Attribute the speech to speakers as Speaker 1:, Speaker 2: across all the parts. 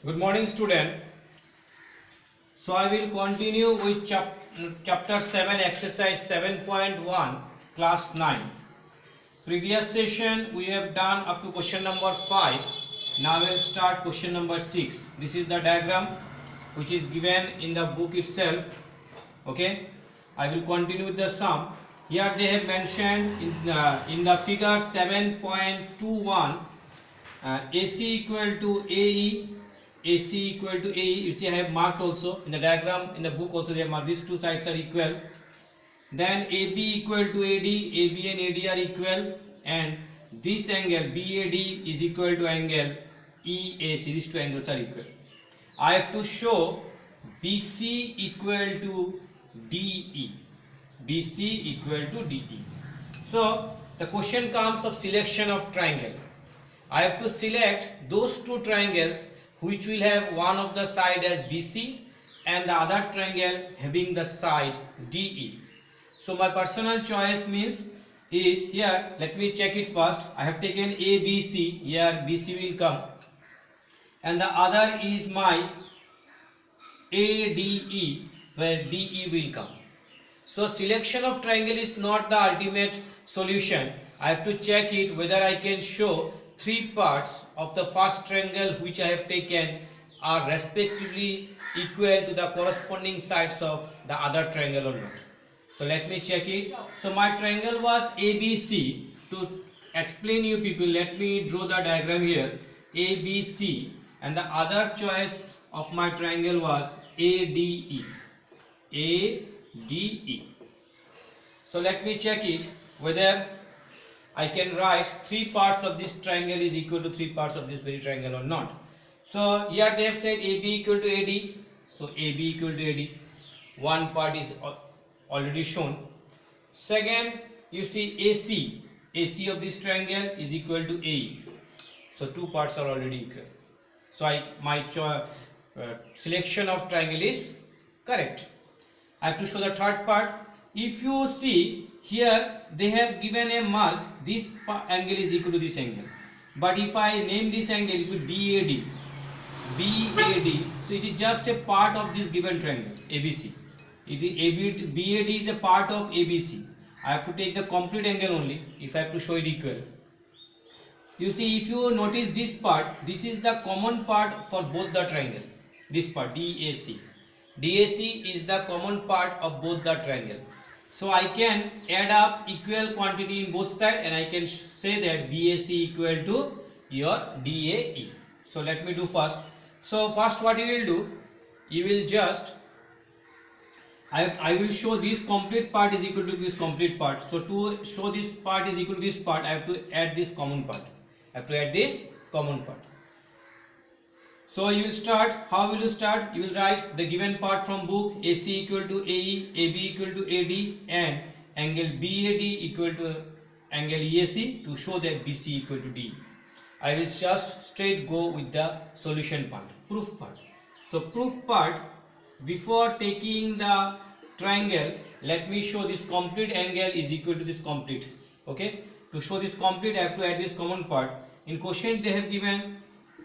Speaker 1: Good morning, student. So I will continue with chapter 7, exercise 7.1, class 9. Previous session we have done up to question number 5. Now we will start question number 6. This is the diagram which is given in the book itself. Okay. I will continue with the sum. Here they have mentioned in the figure 7.21 AC equal to AE, AC equal to AE. You see I have marked also in the diagram, in the book also they have marked these two sides are equal. Then AB equal to AD, AB and AD are equal, and this angle BAD is equal to angle EAC. These two angles are equal. I have to show BC equal to DE. BC equal to DE. So the question comes of selection of triangle. I have to select those two triangles which will have one of the side as BC and the other triangle having the side DE. So my personal choice is here. Let me check it first. I have taken ABC. Here BC will come, and the other is my ADE, where DE will come. So selection of triangle is not the ultimate solution. I have to check it whether I can show three parts of the first triangle which I have taken are respectively equal to the corresponding sides of the other triangle or not. So let me check it. So my triangle was ABC. To explain you people, let me draw the diagram here. ABC, and the other choice of my triangle was ADE. ADE. So let me check it whether I can write three parts of this triangle is equal to three parts of this very triangle or not. So here they have said AB equal to AD. So AB equal to AD. One part is already shown. Second, you see AC. AC of this triangle is equal to AE. So two parts are already equal. So my selection of triangle is correct. I have to show the third part. If you see here, they have given a mark. This angle is equal to this angle. But if I name this angle, it will be BAD. BAD. So it is just a part of this given triangle ABC. It is BAD is a part of ABC. I have to take the complete angle only if I have to show it equal. You see, if you notice this part, this is the common part for both the triangle. This part DAC. DAC is the common part of both the triangle. So I can add up equal quantity in both sides, and I can say that BAC equal to your DAE. So let me do first. So first what you will do, you will just I will show this complete part is equal to this complete part. So to show this part is equal to this part, I have to add this common part. I have to add this common part. So you will start. How will you start? You will write the given part from book. AC equal to AE, AB equal to AD, and angle BAD equal to angle EAC to show that BC equal to D. I will just straight go with the solution part, proof part. So proof part, before taking the triangle, let me show this complete angle is equal to this complete. Okay. To show this complete, I have to add this common part. In question they have given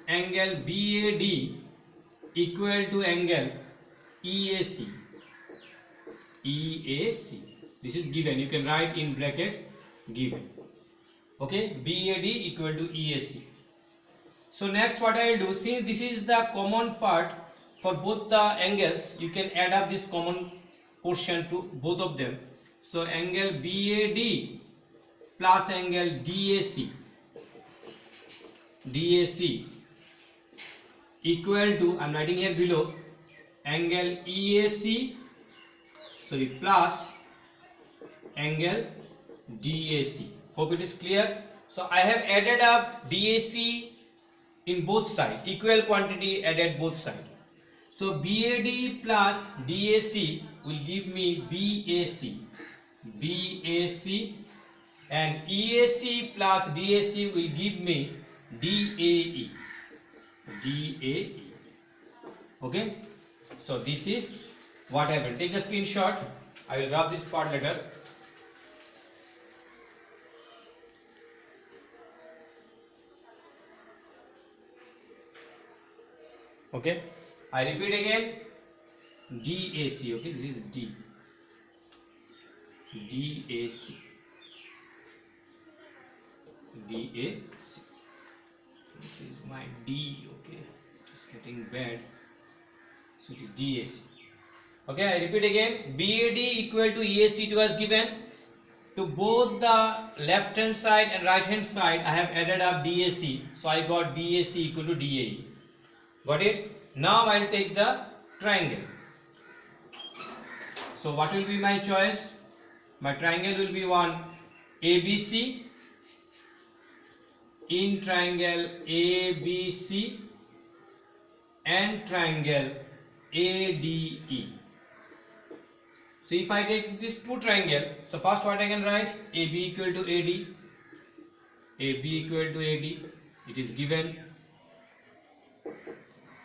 Speaker 1: angle BAD equal to angle EAC. EAC. This is given. You can write in bracket given. Okay. BAD equal to EAC. So next what I will do, since this is the common part for both the angles, you can add up this common portion to both of them. So angle BAD plus angle DAC. DAC equal to, I am writing here below, angle EAC plus angle DAC. Hope it is clear. So I have added up DAC in both sides, equal quantity added both sides. So BAD plus DAC will give me BAC. BAC, and EAC plus DAC will give me DAE. DAE. Okay. So this is what happened. Take the screenshot. I will rub this part later. Okay, I repeat again, DAC. Okay, this is DAC. This is my D. Okay, it is getting bad, so it is DAC. Okay, I repeat again, BAD equal to EAC to us given. To both the left hand side and right hand side I have added up DAC, so I got BAC equal to DAE. Got it? Now I will take the triangle. So what will be my choice? My triangle will be one ABC, in triangle ABC and triangle ADE. So if I take this two triangle, so first what I can write, AB equal to AD, AB equal to AD, it is given.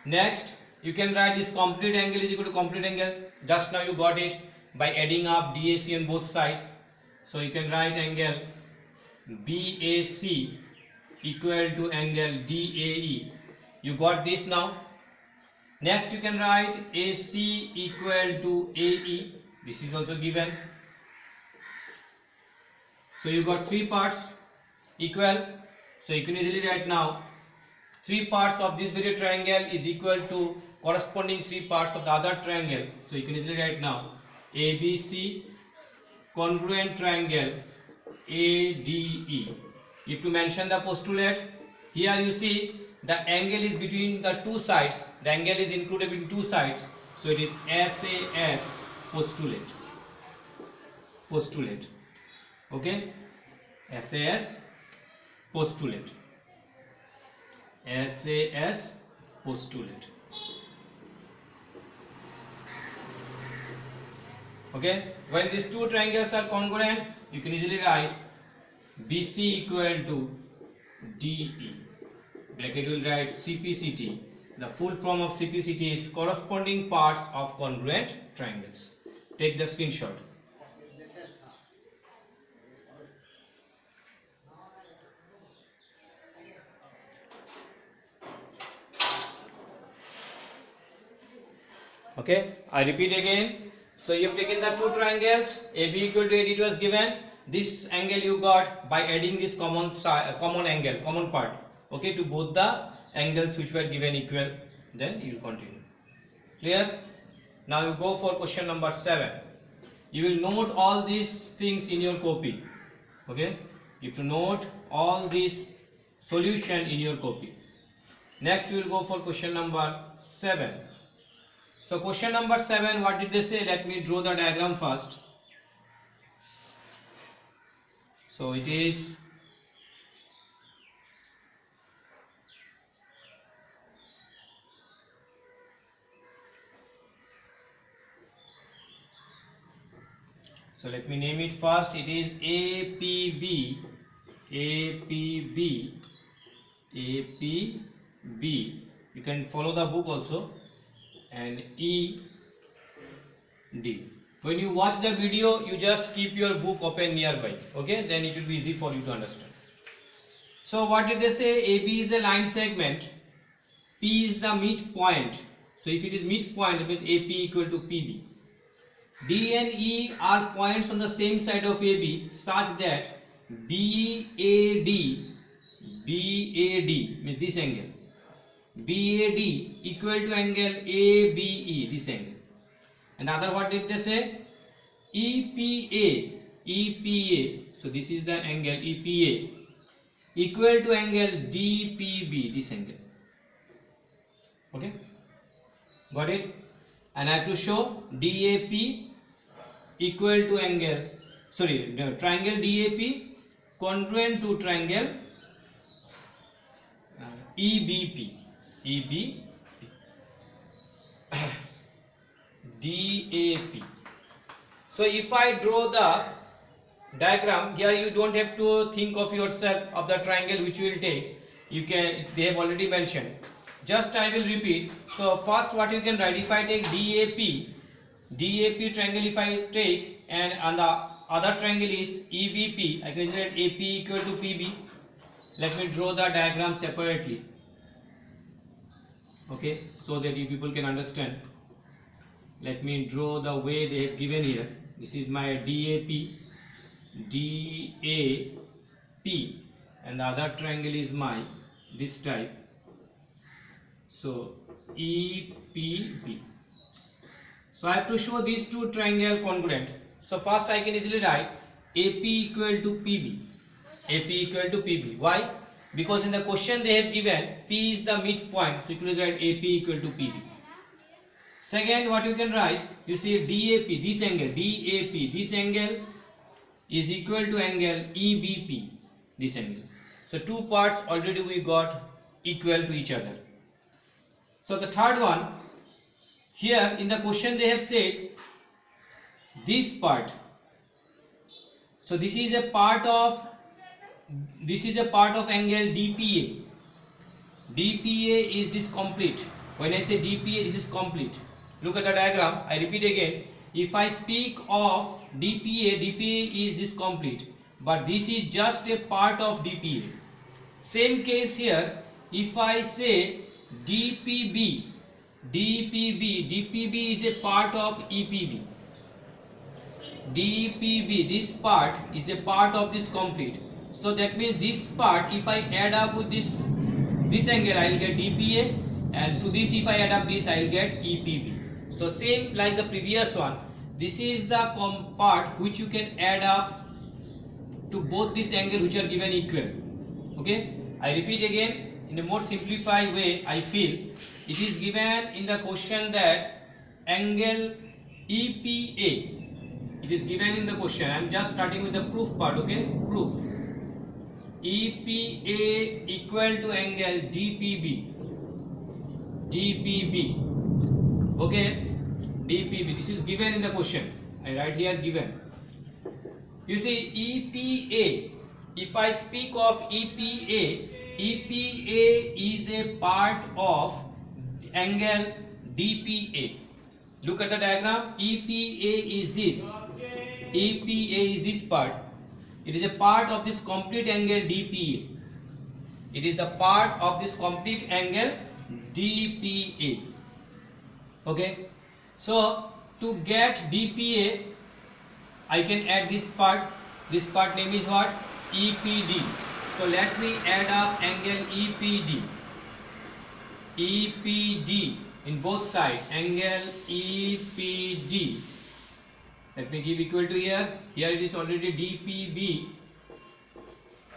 Speaker 1: Next you can write this complete angle is equal to complete angle. Just now you got it by adding up DAC on both sides. So you can write angle BAC equal to angle DAE. You got this now. Next you can write AC equal to AE. This is also given. So you got three parts equal. So you can easily write now three parts of this very triangle is equal to corresponding three parts of the other triangle. So you can easily write now ABC congruent triangle ADE. If to mention the postulate, here you see the angle is between the two sides. The angle is included in two sides. So it is SAS postulate. Okay, SAS postulate. Okay, when these two triangles are congruent, you can easily write BC equal to DE. Bracket will write CPCT. The full form of CPCT is corresponding parts of congruent triangles. Take the screenshot. Okay, I repeat again. So you have taken the two triangles, AB equal to AD was given. This angle you got by adding this common part, okay, to both the angles which were given equal. Then you will continue. Clear? Now you go for question number 7. You will note all these things in your copy. Okay, you have to note all this solution in your copy. Next we will go for question number 7. So question number 7, what did they say? Let me draw the diagram first. So it is let me name it first. It is APB, you can follow the book also, and ED. When you watch the video, you just keep your book open nearby, okay, then it will be easy for you to understand. So what did they say? AB is a line segment, P is the midpoint. So if it is midpoint, it means AP equal to PB. D and E are points on the same side of AB such that BAD means this angle, BAD equal to angle ABE, this angle. Another, what did they say? EPA, so this is the angle EPA equal to angle DPB, this angle. Okay, got it? And I have to show DAP equal to angle, triangle DAP congruent to triangle EBP, DAP. So if I draw the diagram here, you don't have to think of yourself of the triangle which you will take. You can, they have already mentioned. Just I will repeat. So first what you can write, if I take DAP triangle, if I take, and on the other triangle is EBP, I can write AP equal to PB. Let me draw the diagram separately. Okay, so that you people can understand. Let me draw the way they have given here. This is my DAP, and the other triangle is my this type. So EPB. So I have to show these two triangle congruent. So first I can easily write AP equal to PB. AP equal to PB. Why? Because in the question they have given P is the midpoint. So you can write AP equal to PB. Second, what you can write? You see DAP, this angle, DAP, this angle is equal to angle EBP, this angle. So two parts already we got equal to each other. So the third one, here in the question they have said this part. So this is a part of angle DPA. DPA is this complete. When I say DPA, this is complete. Look at the diagram. I repeat again. If I speak of DPA, DPA is this complete, but this is just a part of DPA. Same case here. If I say DPB, DPB is a part of EPB. DPB, this part is a part of this complete. So that means this part, if I add up with this angle, I will get DPA, and to this if I add up this, I will get EPB. So same like the previous one, this is the part which you can add up to both this angle which are given equal. Okay, I repeat again in a more simplified way. I feel it is given in the question that angle EPA, it is given in the question. I am just starting with the proof part. Okay, proof. EPA equal to angle DPB. Okay, DPB. This is given in the question. I write here given. You see EPA. If I speak of EPA, EPA is a part of angle DPA. Look at the diagram. EPA is this. EPA is this part. It is a part of this complete angle DPA. It is the part of this complete angle DPA. Okay. So to get DPA, I can add this part. This part name is what? EPD. So let me add up angle EPD. EPD in both sides. Angle EPD. Let me give equal to here. Here it is already DPB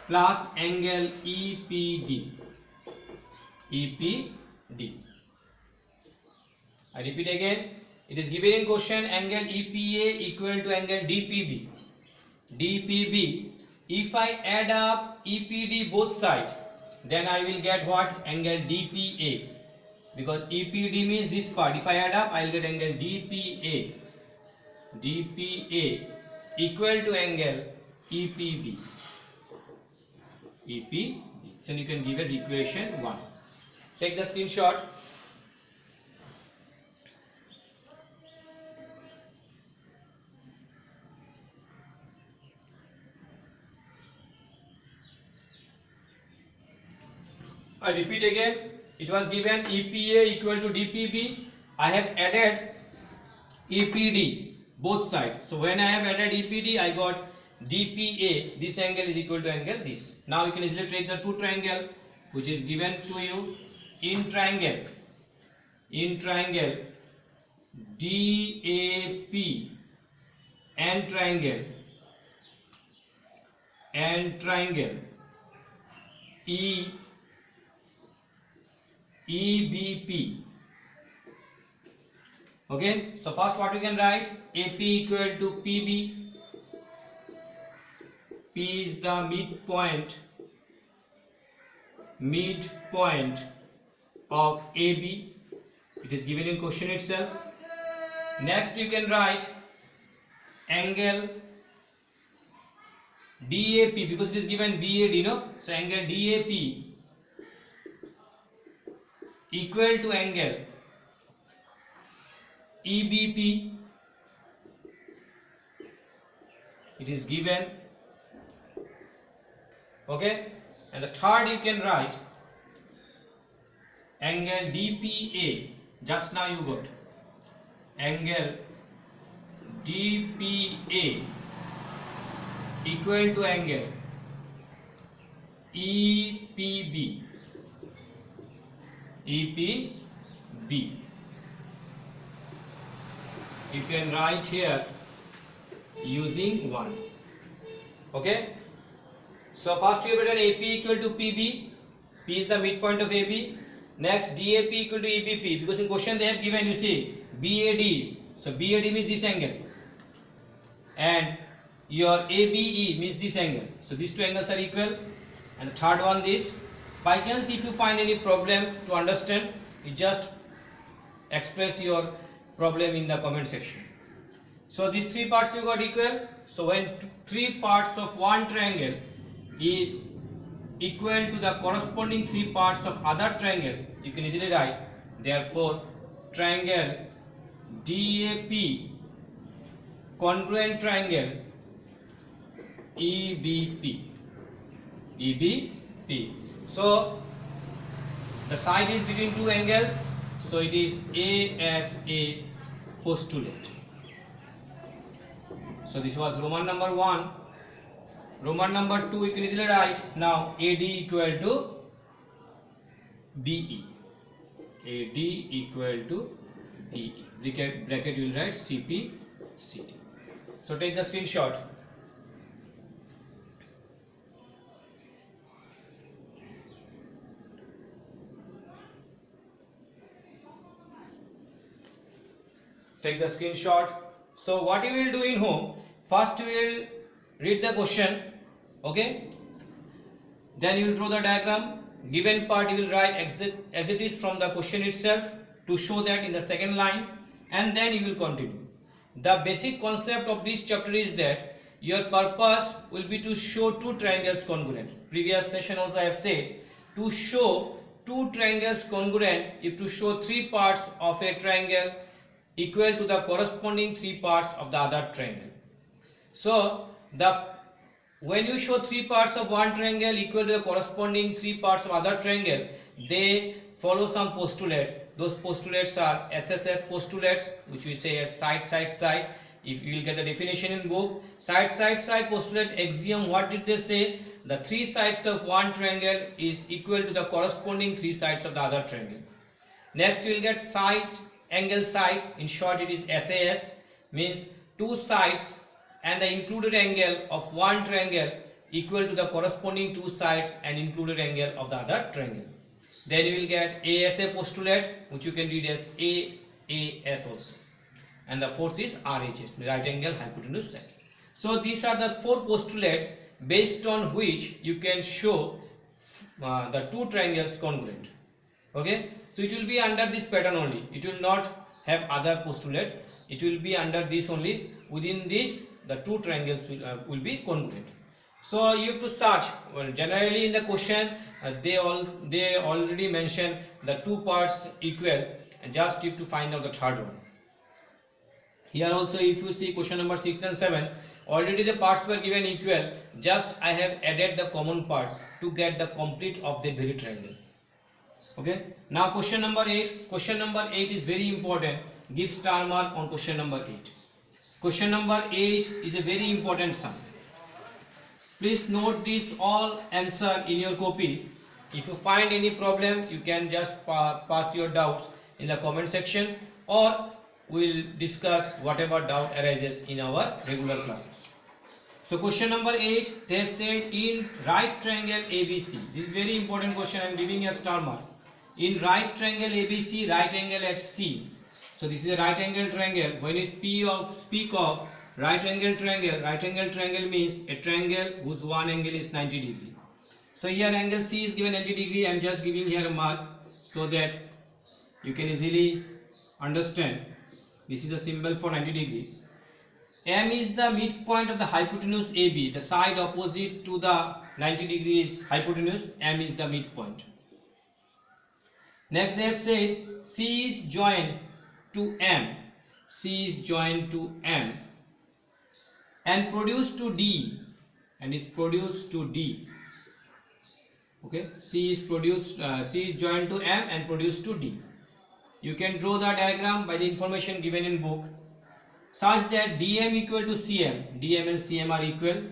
Speaker 1: plus angle EPD. EPD. I repeat again. It is given in question angle EPA equal to angle DPB. DPB. If I add up EPD both sides, then I will get what? Angle DPA. Because EPD means this part. If I add up, I will get angle DPA. DPA equal to angle EPB. EPB. So you can give as equation 1. Take the screenshot. I repeat again, it was given EPA equal to DPB. I have added EPD both sides. So when I have added EPD, I got DPA. This angle is equal to angle this. Now you can easily take the two triangle which is given to you in triangle. In triangle DAP and triangle EBP. Okay, so first what you can write? AP equal to PB. P is the midpoint of AB. It is given in question itself. Next you can write angle DAP because it is given BAD, no? So angle DAP equal to angle EBP. It is given. Okay, and the third you can write angle DPA, just now you got angle DPA equal to angle EPB. You can write here using 1. Okay, so first you have written AP equal to PB. P is the midpoint of AB. Next DAP equal to EBP, because in question they have given, you see, BAD. So BAD means this angle, and your ABE means this angle. So these two angles are equal. And the third one, this. By chance if you find any problem to understand, you just express your problem in the comment section. So these three parts you got equal. So when three parts of one triangle is equal to the corresponding three parts of other triangle, you can easily write, therefore triangle DAP congruent triangle EBP. So the side is between two angles, so it is ASA postulate. So this was Roman number 1. Roman number 2 you can easily write now AD equal to BE. AD equal to BE. Bracket you will write CP CT. So take the screenshot. Take the screenshot. So what you will do in home, first you will read the question, okay, then you will draw the diagram. Given part you will write as it is from the question itself to show that in the second line, and then you will continue. The basic concept of this chapter is that your purpose will be to show two triangles congruent. Previous session also I have said, to show two triangles congruent, if to show three parts of a triangle equal to the corresponding three parts of the other triangle. So when you show three parts of one triangle equal to the corresponding three parts of other triangle, they follow some postulate. Those postulates are SSS postulates, which we say as side. If you will get the definition in book, side postulate axiom. What did they say? The three sides of one triangle is equal to the corresponding three sides of the other triangle. Next you will get side angle side. In short it is SAS, means two sides and the included angle of one triangle equal to the corresponding two sides and included angle of the other triangle. Then you will get ASA postulate, which you can read as AAS also. And the fourth is RHS, right angle hypotenuse side. So these are the four postulates based on which you can show the two triangles congruent. Okay, so it will be under this pattern only. It will not have other postulate. It will be under this only. Within this, the two triangles will be congruent. So you have to search. Well, generally in the question they already mention the two parts equal, and just you have to find out the third one. Here also if you see question number 6 and 7, already the parts were given equal. Just I have added the common part to get the complete of the very triangle. Okay. Now question number 8. Question number 8 is very important. Give star mark on question number 8. Question number 8 is a very important sum. Please note this all answer in your copy. If you find any problem, you can just pass your doubts in the comment section, or we'll discuss whatever doubt arises in our regular classes. So question number 8, they have said in right triangle ABC. This is very important question. I am giving a star mark. In right triangle ABC, right angle at C. So this is a right angle triangle. When you speak of right angle triangle means a triangle whose one angle is 90 degree. So here angle C is given 90 degree. I am just giving here a mark so that you can easily understand. This is a symbol for 90 degree. M is the midpoint of the hypotenuse AB. The side opposite to the 90 degree is hypotenuse. M is the midpoint. Next they have said C is joined to M. C is joined to M and produced to D, and is produced to D. Okay, C is joined to M and produced to D. You can draw the diagram by the information given in book, such that DM equal to CM, DM and CM are equal.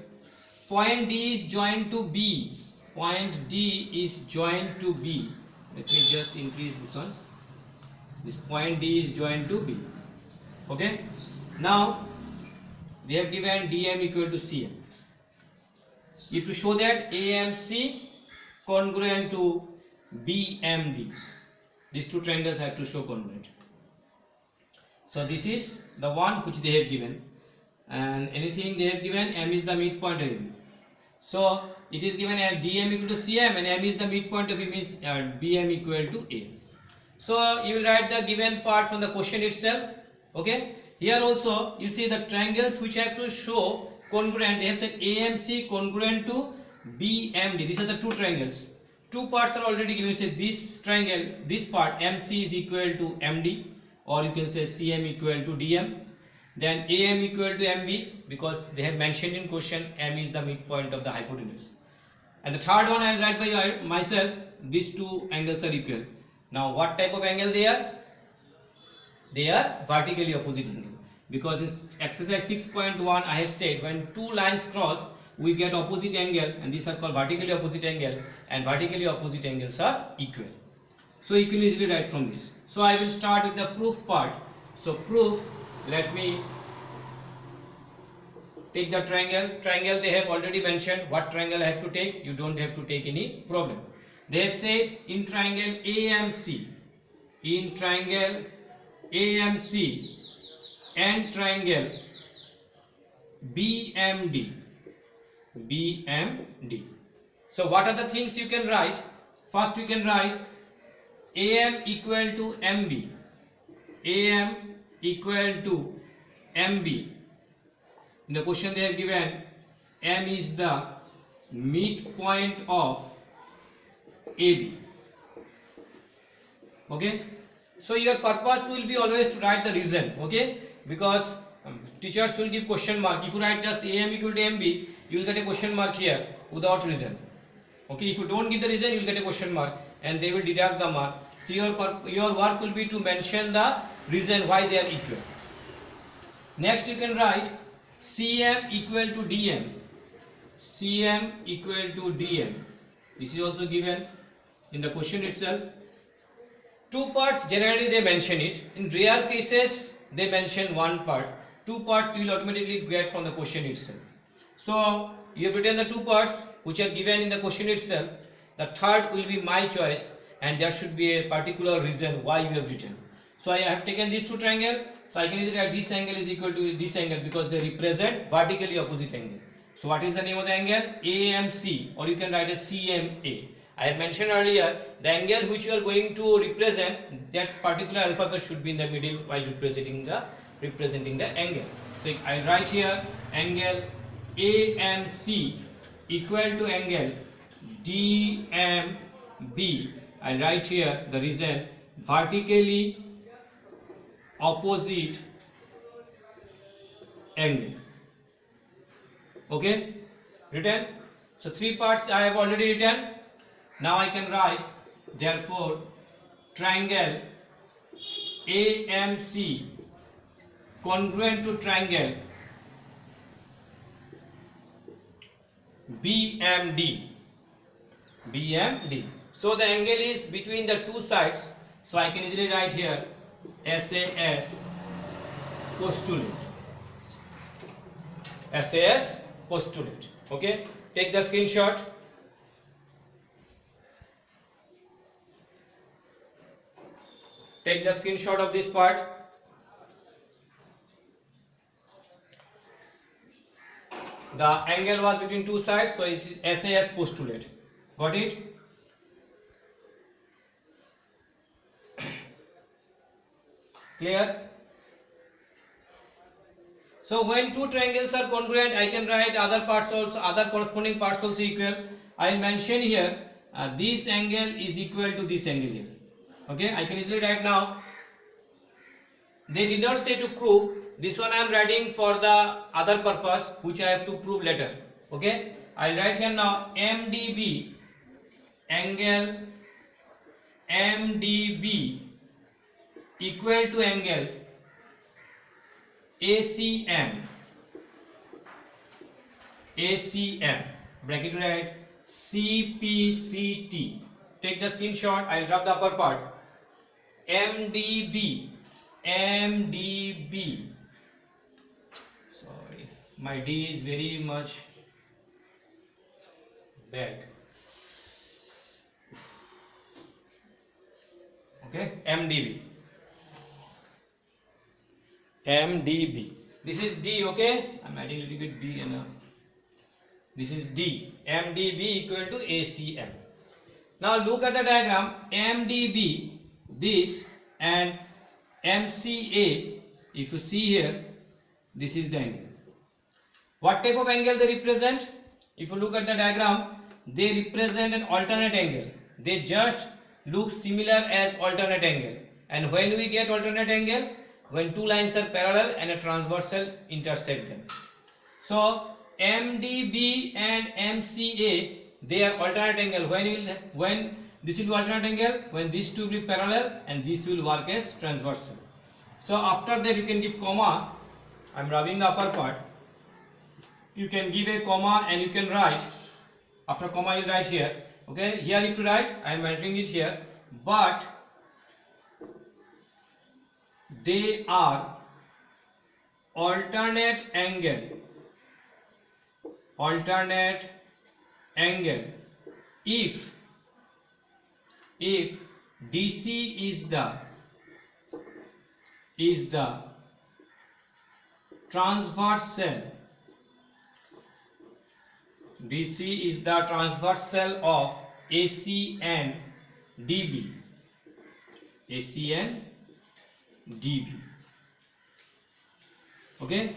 Speaker 1: Point D is joined to B, point D is joined to B. Let me just increase this one. This point D is joined to B. Okay, now they have given DM equal to CM. You have to show that AMC congruent to BMD. These two triangles have to show congruent. So this is the one which they have given, and anything they have given, M is the midpoint of AB. So it is given as DM equal to CM and M is the midpoint of AB, means BM equal to A. So you will write the given part from the question itself. Okay, here also you see the triangles which have to show congruent. They have said AMC congruent to BMD. These are the two triangles. Two parts are already given. You say this triangle, this part MC is equal to MD, or you can say CM equal to DM. Then AM equal to MB, because they have mentioned in question M is the midpoint of the hypotenuse. And the third one I will write by myself. These two angles are equal. Now what type of angle they are? They are vertically opposite angle, because in exercise 6.1 I have said when two lines cross we get opposite angle, and these are called vertically opposite angle, and vertically opposite angles are equal. So you can easily write from this. So I will start with the proof part. So proof, let me take the triangle they have already mentioned. What triangle I have to take? You don't have to take any problem. They have said in triangle AMC, in triangle AMC and triangle BMD. So what are the things you can write? First you can write AM equal to MB, AM equal to MB. In the question they have given M is the midpoint of AB. Okay, so your purpose will be always to write the reason. Okay, because teachers will give question mark. If you write just AM equal to MB, you will get a question mark here without reason. Okay, if you don't give the reason, you will get a question mark and they will deduct the mark. So your work will be to mention the reason why they are equal. Next you can write CM equal to DM, CM equal to DM. This is also given in the question itself. Two parts generally they mention it. In rare cases they mention one part. Two parts you will automatically get from the question itself. So you have written the two parts which are given in the question itself. The third will be my choice, and there should be a particular reason why you have written. So I have taken these two triangles. So I can easily write this angle is equal to this angle because they represent vertically opposite angle. So what is the name of the angle? AMC, or you can write as CMA. I have mentioned earlier the angle which you are going to represent, that particular alphabet should be in the middle while representing the angle. So I write here angle AMC equal to angle DMB. I write here the reason vertically opposite angle. Okay, written. So three parts I have already written. Now I can write therefore triangle AMC congruent to triangle BMD. So the angle is between the two sides. So I can easily write here SAS postulate. SAS postulate. Okay, take the screenshot. Take the screenshot of this part. The angle was between two sides, so it is SAS postulate. Got it? Clear? So when two triangles are congruent, I can write other parts also, other corresponding parts also equal. I will mention here this angle is equal to this angle here. Okay, I can easily write now. They did not say to prove. This one I am writing for the other purpose which I have to prove later. Okay, I will write here now MDB angle MDB equal to angle ACM bracket right CPCT. Take the screenshot. I'll drop the upper part. MDB. Sorry, my D is very much bad. Okay, MDB. This is D. Okay, I'm adding a little bit B enough. This is D. MDB equal to ACM. Now look at the diagram. MDB, this, and MCA. If you see here, this is the angle. What type of angle they represent? If you look at the diagram, they represent an alternate angle. They just look similar as alternate angle. And when we get alternate angle, when two lines are parallel and a transversal intersect them. So MDB and MCA, they are alternate angle. When this will be alternate angle, when these two will be parallel and this will work as transversal. So after that you can give comma. I am rubbing the upper part. You can give a comma and you can write. After comma you write here. Okay, here you have to write. I am entering it here. But they are alternate angle if DC is the transversal. DC is the transversal of AC and DB. Okay,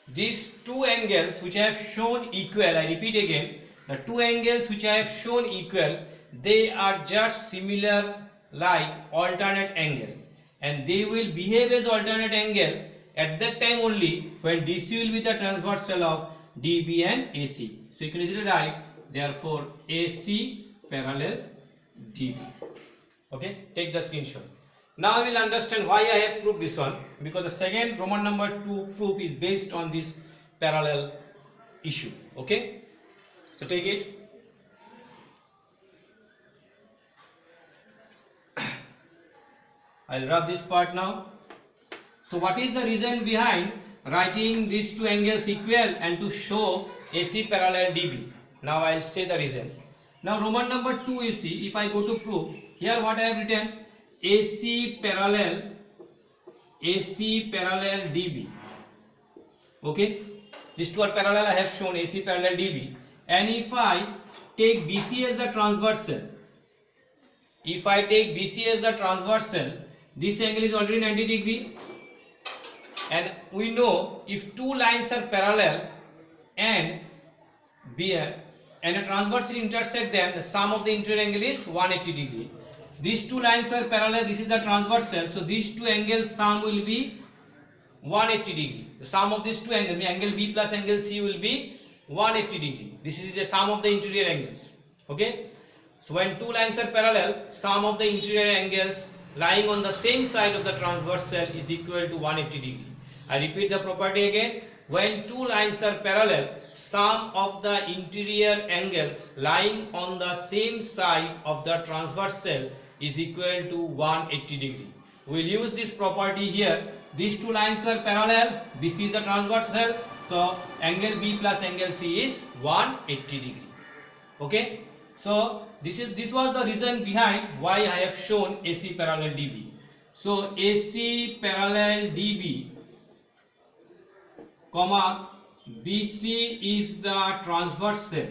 Speaker 1: these two angles which I have shown equal, I repeat again, the two angles which I have shown equal, they are just similar like alternate angle, and they will behave as alternate angle at that time only when DC will be the transversal of DB and AC. So you can easily write therefore AC parallel DB. Okay, take the screenshot. Now we will understand why I have proved this one, because the second Roman number 2 proof is based on this parallel issue. Okay, so take it. I'll rub this part now. So what is the reason behind writing these two angles equal and to show AC parallel DB? Now I'll say the reason. Now Roman number 2, you see, if I go to proof, here what I have written, AC parallel DB. Okay, these two are parallel. I have shown AC parallel DB. And if I take BC as the transversal, this angle is already 90 degree. And we know if two lines are parallel and a transversal intersect them, the sum of the interior angle is 180 degree. These two lines were parallel, this is the transversal, so these two angles sum will be 180 degree. The sum of these two angles, angle B plus angle C, will be 180 degree. This is the sum of the interior angles. Okay, so when two lines are parallel, sum of the interior angles lying on the same side of the transversal is equal to 180 degree. I repeat the property again. When two lines are parallel, sum of the interior angles lying on the same side of the transversal is equal to 180 degree. We will use this property here. These two lines were parallel, BC is the transversal, so angle B plus angle C is 180 degree. Okay, so this was the reason behind why I have shown AC parallel DB. So AC parallel DB, comma, BC is the transversal.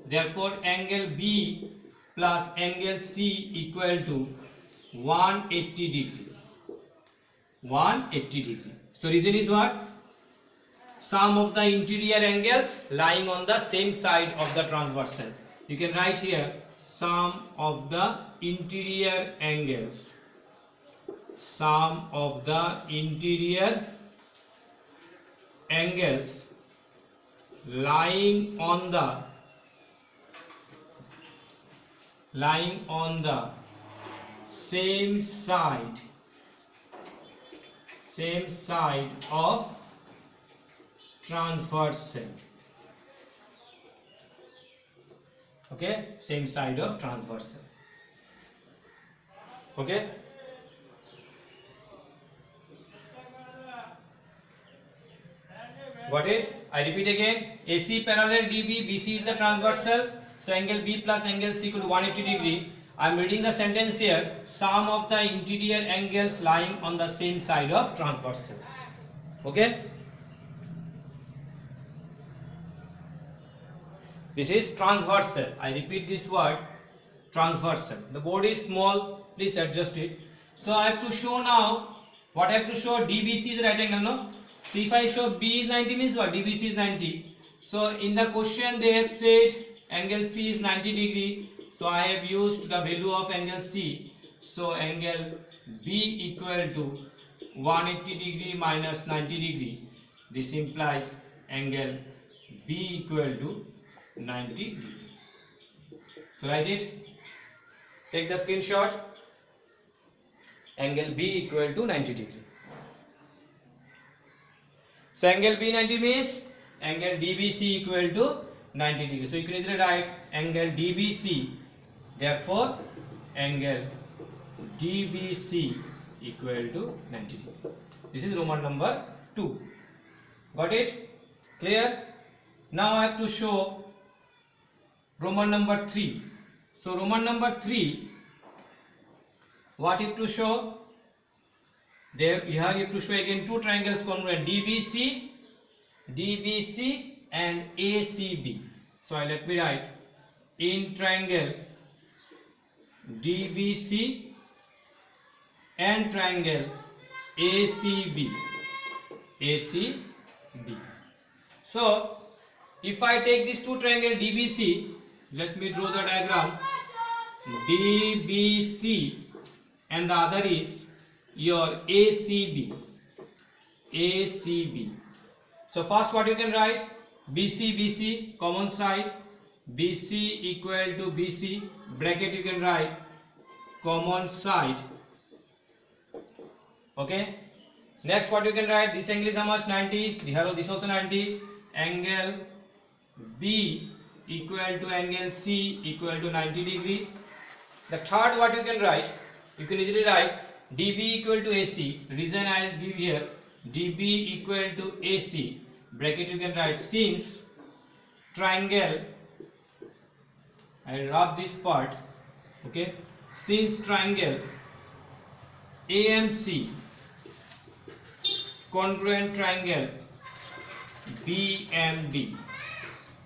Speaker 1: Therefore angle B plus angle C equal to 180 degree. So reason is what? Sum of the interior angles lying on the same side of the transversal. You can write here sum of the interior angles. angles lying on the same side of transversal. Okay, same side of transversal. Okay, got it? I repeat again, AC parallel DB, BC is the transversal, so angle B plus angle C equal to 180 degree. I am reading the sentence here, sum of the interior angles lying on the same side of transversal. Okay, this is transversal. I repeat this word, transversal. The board is small, please adjust it. So I have to show now, what I have to show, DBC is right angle, no? So if I show B is 90 means what? DBC is 90. So in the question they have said angle C is 90 degree. So I have used the value of angle C. So angle B equal to 180 degree minus 90 degree. This implies angle B equal to 90 degree. So write it. Take the screenshot. Angle B equal to 90 degree. So angle B 90 means angle DBC equal to 90 degree. So you can easily write angle DBC. Therefore, angle DBC equal to 90 degree. This is Roman number 2. Got it? Clear? Now I have to show Roman number 3. So Roman number 3, what you have to show? There here you have to show again two triangles congruent, DBC and ACB. So let me write, in triangle DBC and triangle ACB. So if I take this two triangle DBC, let me draw the diagram. DBC and the other is your ACB. So first what you can write, BC common side, BC equal to BC, bracket you can write common side. Okay, next what you can write, this angle is how much? 90. This also 90. Angle B equal to angle C equal to 90 degree. The third what you can write, you can easily write DB equal to AC. Reason I will give here, DB equal to AC, bracket you can write, since triangle, I will rub this part. Okay, since triangle AMC congruent triangle BMD.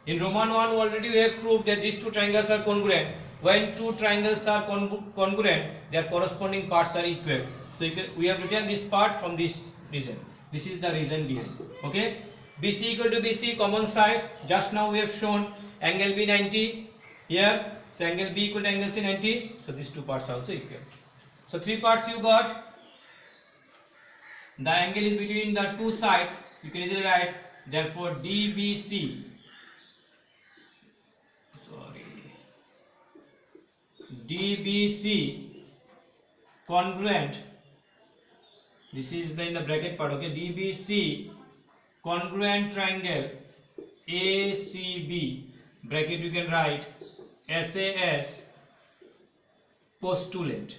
Speaker 1: In Roman 1 already we have proved that these two triangles are congruent. When two triangles are congruent, their corresponding parts are equal. So we have written this part from this reason. This is the reason behind. Okay, BC equal to BC, common side. Just now we have shown angle B 90 here. So angle B equal to angle C 90. So these two parts are also equal. So three parts you got. The angle is between the two sides. You can easily write, therefore DBC. DBC congruent, this is in the bracket part. Okay, DBC congruent triangle ACB, bracket you can write SAS postulate.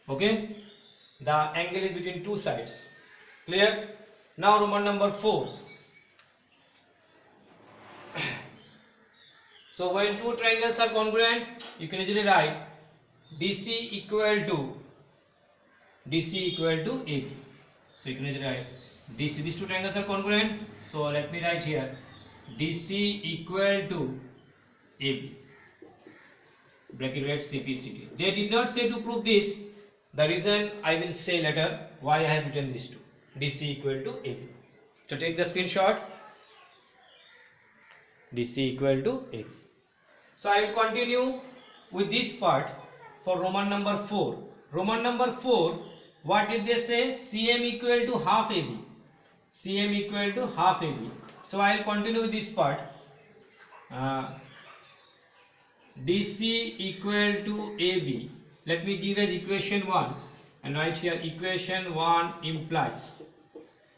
Speaker 1: Okay, the angle is between two sides. Clear? Now Roman number 4. So when two triangles are congruent, you can easily write DC equal to AB. So you can easily write DC. These two triangles are congruent. So let me write here DC equal to AB. Bracket write CPCT. They did not say to prove this. The reason I will say later why I have written these two. DC equal to AB. So take the screenshot. DC equal to AB. So I will continue with this part for Roman number 4. Roman number 4, what did they say? CM equal to half AB. CM equal to half AB. So I will continue with this part. DC equal to AB. Let me give as equation 1 and write here equation 1 implies.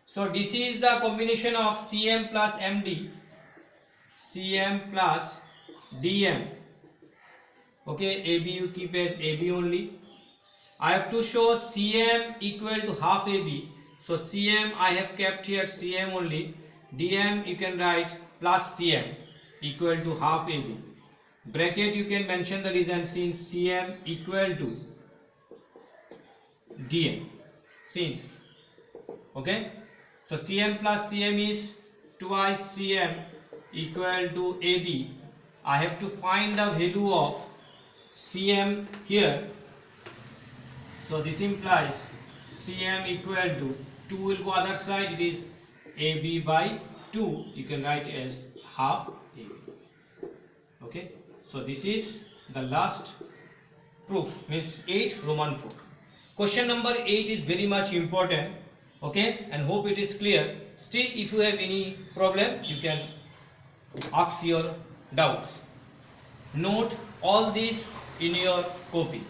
Speaker 1: So DC is the combination of CM plus MD, CM plus DM. Okay, AB you keep as AB only. I have to show CM equal to half AB. So CM I have kept here CM only. DM you can write plus CM equal to half AB. Bracket you can mention the reason since CM equal to DM. Since. Okay. So CM plus CM is twice CM equal to AB. I have to find the value of CM here. So this implies CM equal to 2 will go other side, it is AB by 2. You can write as half AB. Okay. So this is the last proof, means 8 Roman 4. Question number 8 is very much important. Okay, and hope it is clear. Still, if you have any problem, you can ask your doubts. Note all this in your copy.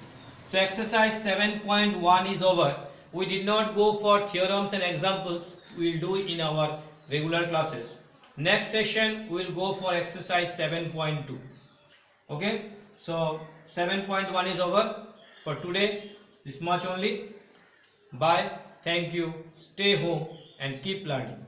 Speaker 1: So exercise 7.1 is over. We did not go for theorems and examples. We will do it in our regular classes. Next session we will go for exercise 7.2. Okay, so 7.1 is over for today. This much only. Bye. Thank you. Stay home and keep learning.